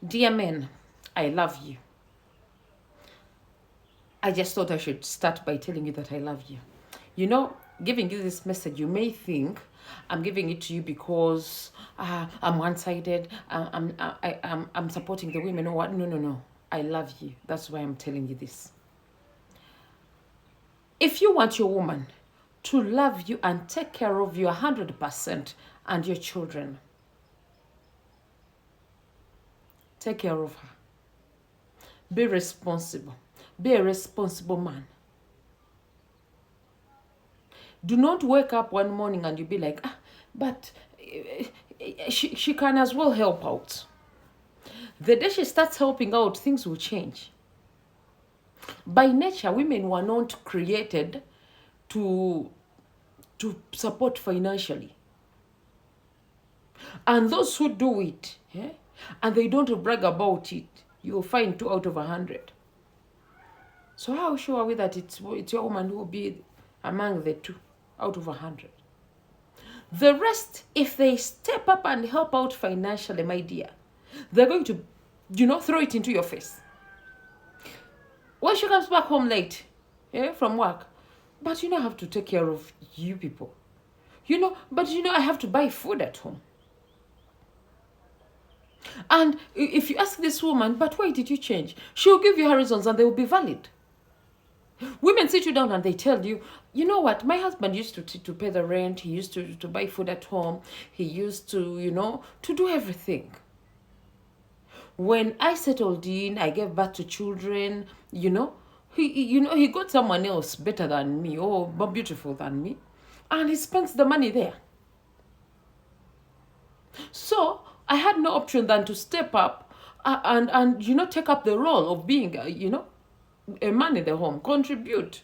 Dear men, I love you. I just thought I should start by telling you that I love you. You know, giving you this message, you may think I'm giving it to you because I'm one-sided. I'm supporting the women or what? No, no, no. I love you. That's why I'm telling you this. If you want your woman to love you and take care of you 100% and your children, take care of her. Be responsible. Be a responsible man. Do not wake up one morning and you be like, but she can as well help out. The day she starts helping out, things will change. By nature, women were not created to support financially. And those who do it, and they don't brag about it, you'll find 2 out of 100. So how sure are we that it's your woman who will be among the 2 out of 100? The rest, if they step up and help out financially, my dear, they're going to, throw it into your face. When she comes back home late, from work, but I have to take care of you people. But I have to buy food at home. And if you ask this woman, but why did you change? She'll give you her reasons and they will be valid. Women sit you down and they tell you, you know what, my husband used to pay the rent, he used to buy food at home, he used to, to do everything. When I settled in, I gave birth to children, he got someone else better than me or more beautiful than me, and he spends the money there. So I had no option than to step up and take up the role of being, a man in the home, contribute.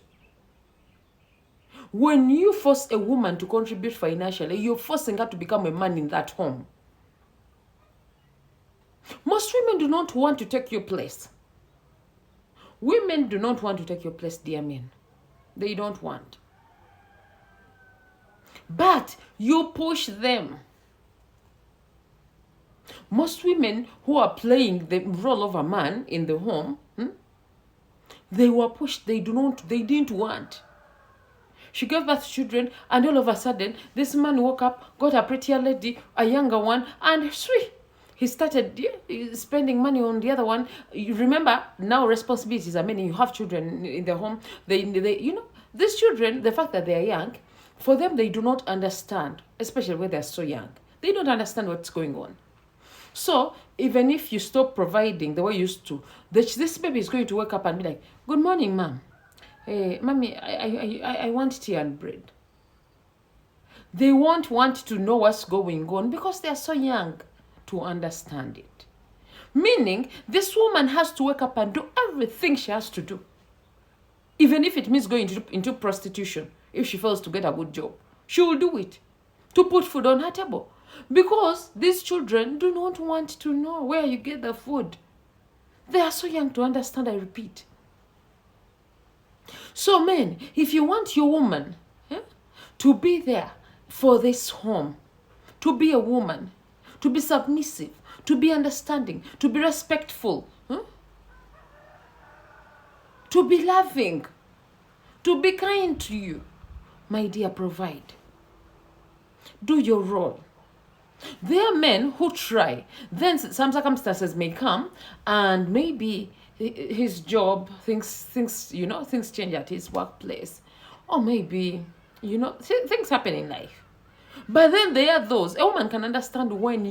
When you force a woman to contribute financially, you're forcing her to become a man in that home. Most women do not want to take your place. Women do not want to take your place, dear men. They don't want. But you push them. Most women who are playing the role of a man in the home, they were pushed. They didn't want. She gave birth to children, and all of a sudden, this man woke up, got a prettier lady, a younger one, and he started spending money on the other one. You remember, now responsibilities are many. You have children in the home. These children, the fact that they are young, for them, they do not understand, especially when they're so young. They don't understand what's going on. So even if you stop providing the way you used to, this baby is going to wake up and be like, good morning, mom. Hey, mommy, I want tea and bread. They won't want to know what's going on because they're so young to understand it. Meaning, this woman has to wake up and do everything she has to do. Even if it means going into prostitution, if she fails to get a good job, she will do it to put food on her table. Because these children do not want to know where you get the food. They are so young to understand, I repeat. So men, if you want your woman to be there for this home, to be a woman, to be submissive, to be understanding, to be respectful, to be loving, to be kind to you, my dear, provide. Do your role. There are men who try. Then some circumstances may come, and maybe his job, things change at his workplace, or maybe things happen in life. But then there are those, a woman can understand when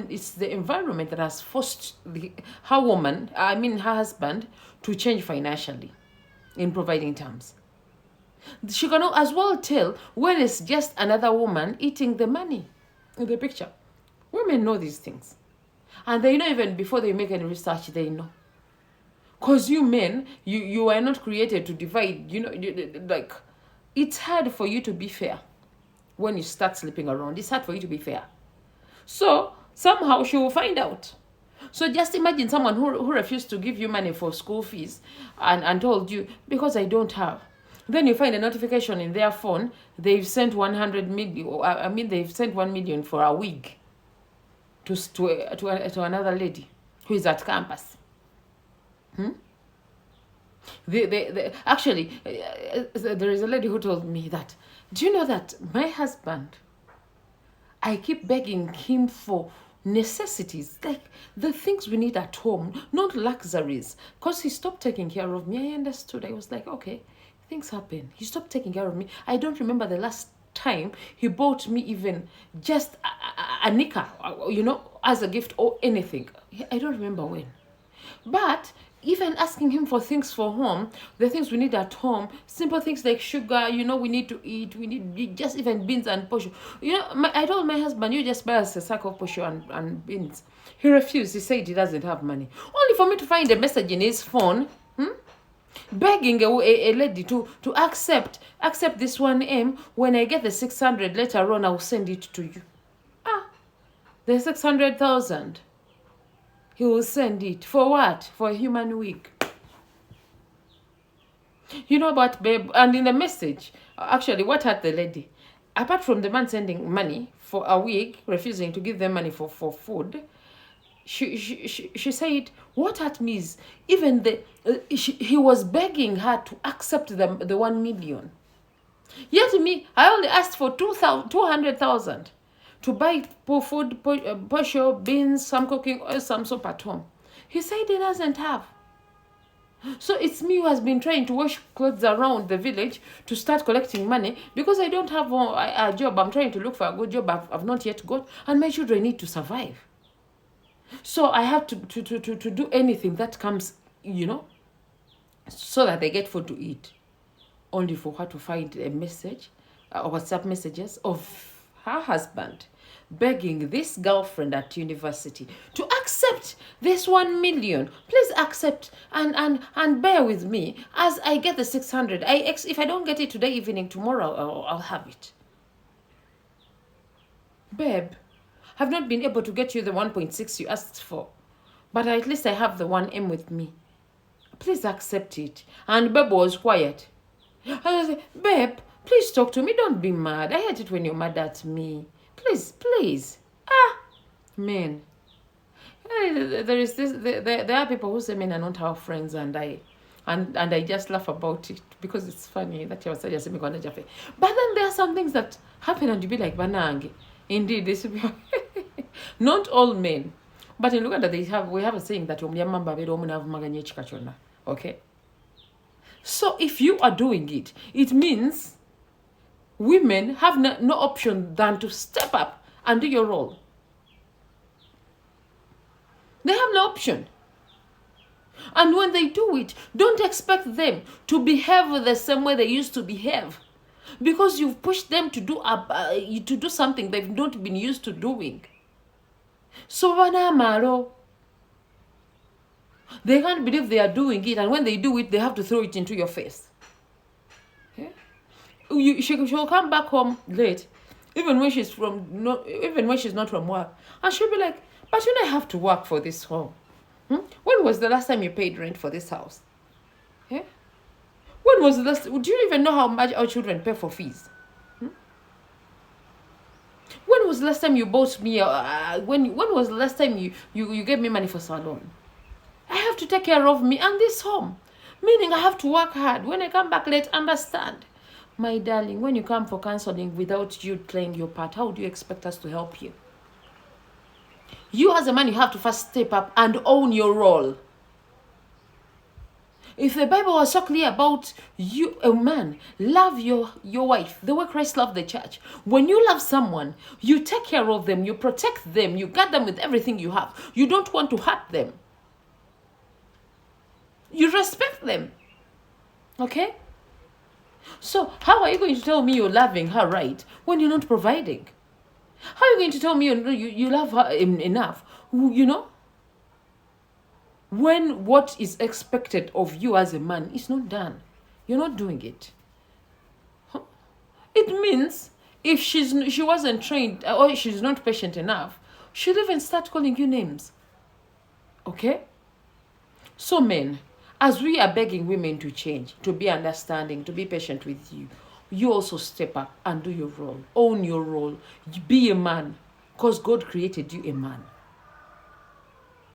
it's the environment that has forced her husband, to change financially in providing terms. She can as well tell when it's just another woman eating the money in the picture. Women know these things. And they know even before they make any research, they know. Because you men, you are not created to divide, it's hard for you to be fair when you start sleeping around. It's hard for you to be fair. So, somehow she will find out. So just imagine someone who refused to give you money for school fees and told you, because I don't have. Then you find a notification in their phone, they've sent 100 million, they've sent 1 million for a wig to another lady. who is at campus. Actually, there is a lady who told me that, do you know that my husband, I keep begging him for necessities, like the things we need at home, not luxuries, because he stopped taking care of me. I understood. I was like, okay, things happen. He stopped taking care of me. I don't remember the last time he bought me even just a knicker, as a gift or anything. I don't remember when. But even asking him for things for home, the things we need at home, simple things like sugar, we need to eat, we need just even beans and posho. I told my husband, you just buy us a sack of posho and beans. He refused. He said he doesn't have money. Only for me to find a message in his phone, begging a lady to accept this 1M. When I get the 600 later on, I'll send it to you. The 600,000. He will send it. For what? For a human week. You know what, babe? And in the message, actually, what had the lady? Apart from the man sending money for a week, refusing to give them money for food, she said, what at me is, even he was begging her to accept the 1 million. Yet me, I only asked for 200,000. To buy food, posho, beans, some cooking oil, some soap at home. He said he doesn't have. So it's me who has been trying to wash clothes around the village to start collecting money because I don't have a job. I'm trying to look for a good job I've not yet got, and my children need to survive. So I have to do anything that comes, so that they get food to eat. Only for her to find a message, WhatsApp messages of her husband begging this girlfriend at university to accept this 1 million. Please accept and bear with me as I get the 600. If I don't get it today evening, tomorrow I'll have it. Babe, I've not been able to get you the 1.6 you asked for, but at least I have the 1M with me. Please accept it. And Babe was quiet. I was like, babe, please talk to me. Don't be mad. I hate it when you're mad at me. Please. Men. There is this. There are people who say men are not our friends, and I just laugh about it because it's funny that you are saying me. But then there are some things that happen, and you be like, banange. Indeed, this will be not all men. But in Uganda, we have a saying that okay. So if you are doing it, it means women have no option than to step up and do your role. They have no option. And when they do it, don't expect them to behave the same way they used to behave, because you've pushed them to do something they've not been used to doing. So they can't believe they are doing it, and when they do it, they have to throw it into your face. She'll come back home late, even when she's not from work, and she'll be like, but I have to work for this home. When was the last time you paid rent for this house? When was the last? Do you even know how much our children pay for fees? When was the last time you bought me? When was the last time you gave me money for salon? I have to take care of me and this home, meaning I have to work hard. When I come back late, understand. My darling, when you come for counseling without you playing your part, how do you expect us to help you? You as a man, you have to first step up and own your role. If the Bible was so clear about you, a man, love your wife the way Christ loved the church. When you love someone, you take care of them, you protect them, you guard them with everything you have. You don't want to hurt them. You respect them. Okay? So how are you going to tell me you're loving her right when you're not providing? How are you going to tell me you love her enough? When what is expected of you as a man is not done, you're not doing it. It means if she wasn't trained or she's not patient enough, she'll even start calling you names. Okay? So men, as we are begging women to change, to be understanding, to be patient with you, you also step up and do your role. Own your role. Be a man, because God created you a man.